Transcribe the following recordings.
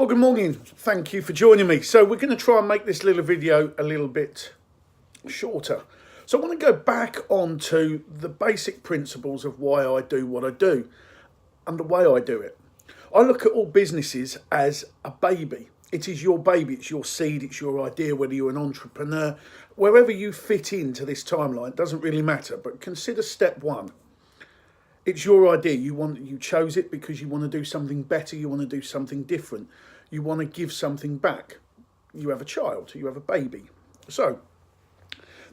Well, good morning. Thank you for joining me. So we're going to try and make this little video a little bit shorter. So I want to go back onto the basic principles of why I do what I do and the way I do it. I look at all businesses as a baby. It is your baby, it's your seed, it's your idea, whether you're an entrepreneur, wherever you fit into this timeline, it doesn't really matter. But consider step one. It's your idea. You chose it because you want to do something better. You want to do something different. You want to give something back. You have a child. You have a baby. So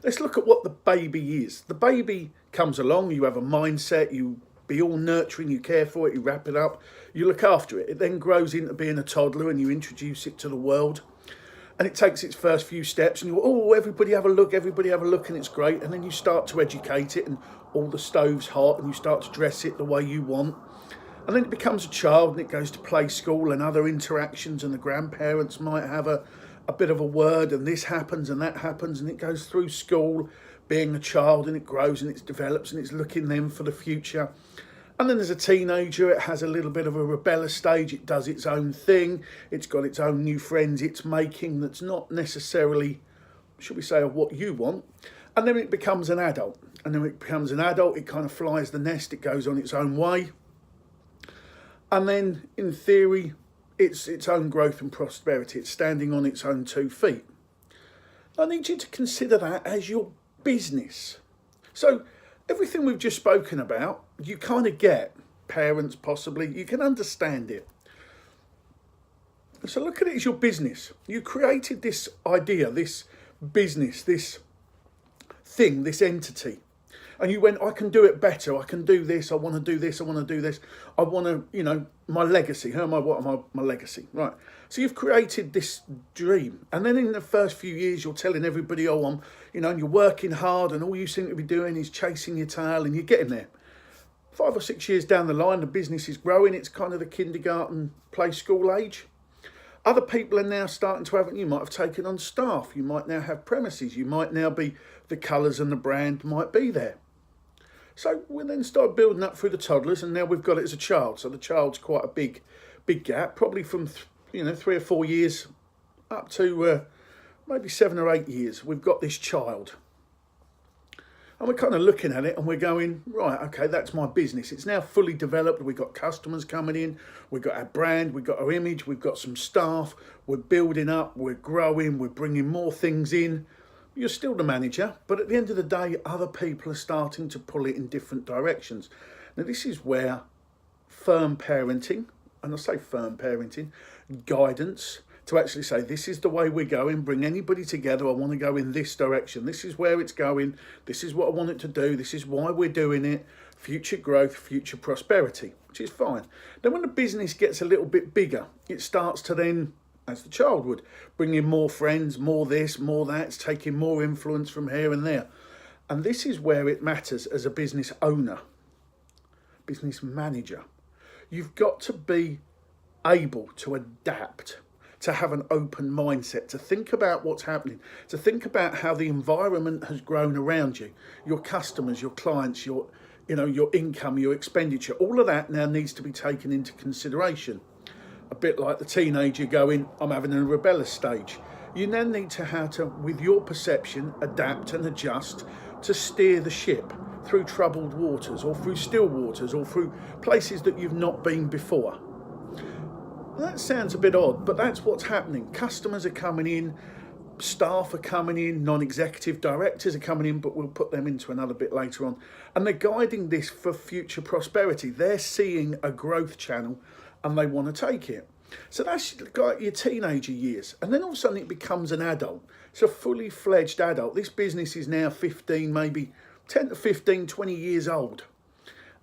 let's look at what the baby is. The baby comes along. You have a mindset. You be all nurturing. You care for it. You wrap it up. You look after it. It then grows into being a toddler, and you introduce it to the world. And it takes its first few steps, and you go, oh, everybody have a look, and it's great. And then you start to educate it, and all the stove's hot, and you start to dress it the way you want. And then it becomes a child, and it goes to play school and other interactions, and the grandparents might have a bit of a word, and this happens and that happens, and it goes through school, being a child, and it grows and it develops, and it's looking then for the future. And then as a teenager, it has a little bit of a rebellious stage. It does its own thing. It's got its own new friends it's making that's not necessarily, should we say, of what you want. And then it becomes an adult. And then it becomes an adult, it kind of flies the nest. It goes on its own way. And then, in theory, it's its own growth and prosperity. It's standing on its own 2 feet. I need you to consider that as your business. So everything we've just spoken about, you kind of get. Parents, possibly, you can understand it. So look at it as your business. You created this idea, this business, this thing, this entity. And you went, I can do it better. I can do this. I want to do this. I want to do this. I want to, my legacy. What am I, my legacy? Right. So you've created this dream. And then in the first few years, you're telling everybody, and you're working hard, and all you seem to be doing is chasing your tail, and you're getting there. 5 or 6 years down the line, the business is growing. It's kind of the kindergarten, play school age. Other people are now starting to have, you might have taken on staff. You might now have premises. You might now be, the colours and the brand might be there. So we then start building up through the toddlers, and now we've got it as a child. So the child's quite a big gap, probably from 3 or 4 years up to maybe 7 or 8 years. We've got this child, and we're kind of looking at it, and we're going, right, okay, that's my business. It's now fully developed. We've got customers coming in. We've got our brand. We've got our image. We've got some staff. We're building up. We're growing. We're bringing more things in. You're still the manager, but at the end of the day, other people are starting to pull it in different directions. Now, this is where firm parenting, and I say firm parenting, guidance, to actually say, this is the way we're going, bring anybody together, I want to go in this direction, this is where it's going, this is what I want it to do, this is why we're doing it, future growth, future prosperity, which is fine. Then when the business gets a little bit bigger, it starts to then, as the child would, bring in more friends, more this, more that. It's taking more influence from here and there. And this is where it matters as a business owner, business manager. You've got to be able to adapt, to have an open mindset, to think about what's happening, to think about how the environment has grown around you, your customers, your clients, your income, your expenditure. All of that now needs to be taken into consideration. A bit like the teenager going, I'm having a rebellious stage. You then need to how to, with your perception, adapt and adjust to steer the ship through troubled waters, or through still waters, or through places that you've not been before. That sounds a bit odd, but that's what's happening. Customers are coming in, staff are coming in, non-executive directors are coming in, but we'll put them into another bit later on. And they're guiding this for future prosperity. They're seeing a growth channel, and they want to take it. So that's like your teenager years. And then all of a sudden it becomes an adult. It's a fully fledged adult. This business is now 15, maybe 10 to 15, 20 years old.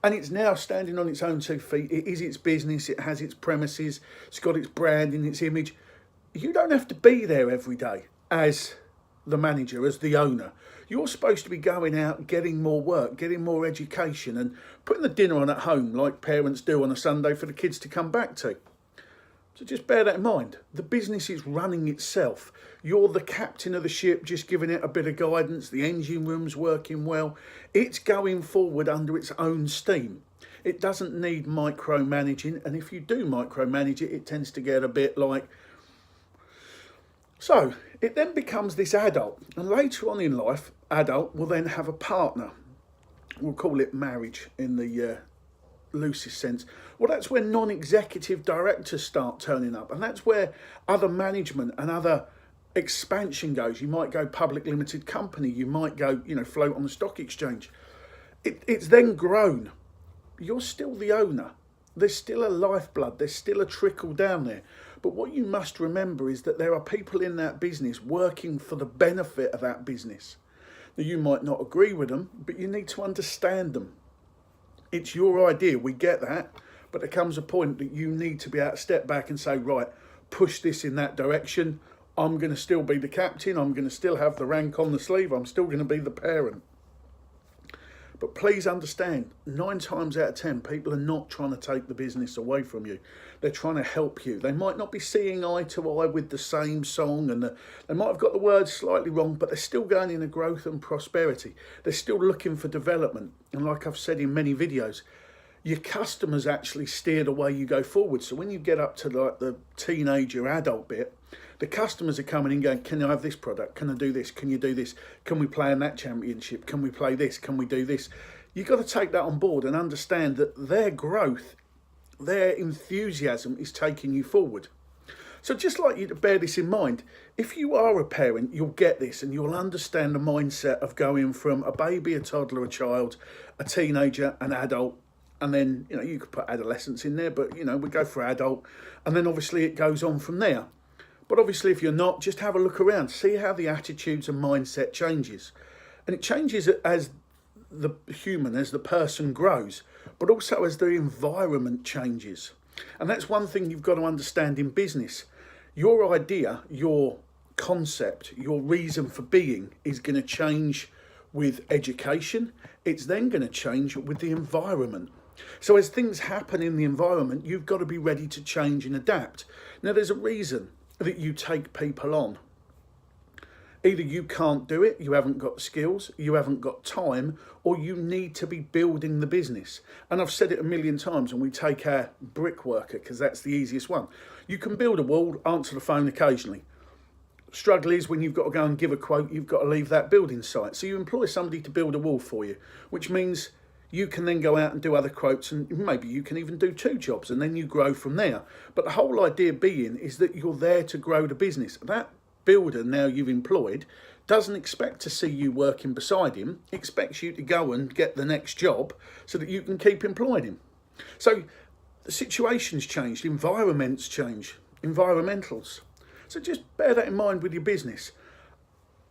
And it's now standing on its own 2 feet. It is its business. It has its premises. It's got its brand and its image. You don't have to be there every day as the manager, as the owner. You're supposed to be going out, getting more work, getting more education, and putting the dinner on at home like parents do on a Sunday for the kids to come back to. So just bear that in mind. The business is running itself. You're the captain of the ship, just giving it a bit of guidance. The engine room's working well. It's going forward under its own steam. It doesn't need micromanaging, and if you do micromanage it, it tends to get a bit like... So it then becomes this adult, and later on in life, adult will then have a partner. We'll call it marriage in the loosest sense. Well, that's where non-executive directors start turning up, and that's where other management and other expansion goes. You might go public limited company, you might go, float on the stock exchange. It's then grown. You're still the owner. There's still a lifeblood, there's still a trickle down there. But what you must remember is that there are people in that business working for the benefit of that business. Now, you might not agree with them, but you need to understand them. It's your idea, we get that, but there comes a point that you need to be able to step back and say, right, push this in that direction. I'm going to still be the captain, I'm going to still have the rank on the sleeve, I'm still going to be the parent. But please understand, 9 times out of 10, people are not trying to take the business away from you. They're trying to help you. They might not be seeing eye to eye with the same song, and they might have got the words slightly wrong, but they're still going in a growth and prosperity. They're still looking for development. And like I've said in many videos, your customers actually steer the way you go forward. So when you get up to like the teenager adult bit, the customers are coming in going, can I have this product? Can I do this? Can you do this? Can we play in that championship? Can we play this? Can we do this? You've got to take that on board and understand that their growth, their enthusiasm is taking you forward. So just like you to bear this in mind, if you are a parent, you'll get this and you'll understand the mindset of going from a baby, a toddler, a child, a teenager, an adult, and then, you could put adolescence in there, but, we go for adult, and then obviously it goes on from there. But obviously, if you're not, just have a look around. See how the attitudes and mindset changes. And it changes as the human, as the person grows, but also as the environment changes. And that's one thing you've got to understand in business. Your idea, your concept, your reason for being is going to change with education. It's then going to change with the environment. So as things happen in the environment, you've got to be ready to change and adapt. Now, there's a reason that you take people on. Either you can't do it, you haven't got skills, you haven't got time, or you need to be building the business. And I've said it a million times, and we take our brick worker because that's the easiest one. You can build a wall, answer the phone occasionally. Struggle is when you've got to go and give a quote, you've got to leave that building site. So you employ somebody to build a wall for you, which means you can then go out and do other quotes, and maybe you can even do 2 jobs, and then you grow from there. But the whole idea being is that you're there to grow the business. That builder now you've employed doesn't expect to see you working beside him, expects you to go and get the next job so that you can keep employing him. So the situation's changed, environments change, environmentals. So just bear that in mind with your business.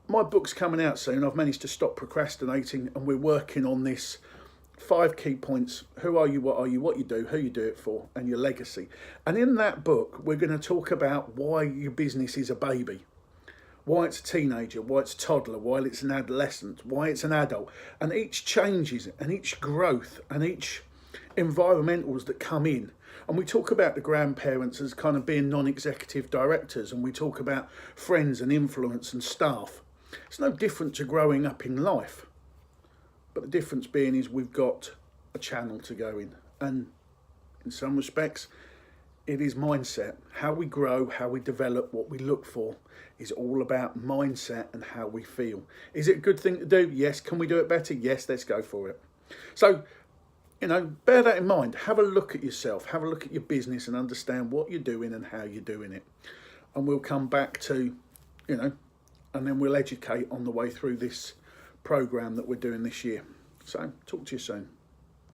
My book's coming out soon. I've managed to stop procrastinating, and we're working on this 5 key points. Who are you, what you do, who you do it for, and your legacy. And in that book, we're going to talk about why your business is a baby, why it's a teenager, why it's a toddler, why it's an adolescent, why it's an adult. And each changes and each growth and each environmentals that come in. And we talk about the grandparents as kind of being non-executive directors, and we talk about friends and influence and staff. It's no different to growing up in life. But the difference being is we've got a channel to go in. And in some respects, it is mindset. How we grow, how we develop, what we look for is all about mindset and how we feel. Is it a good thing to do? Yes. Can we do it better? Yes, let's go for it. So, bear that in mind. Have a look at yourself. Have a look at your business and understand what you're doing and how you're doing it. And we'll come back to, and then we'll educate on the way through this program that we're doing this year. So talk to you soon.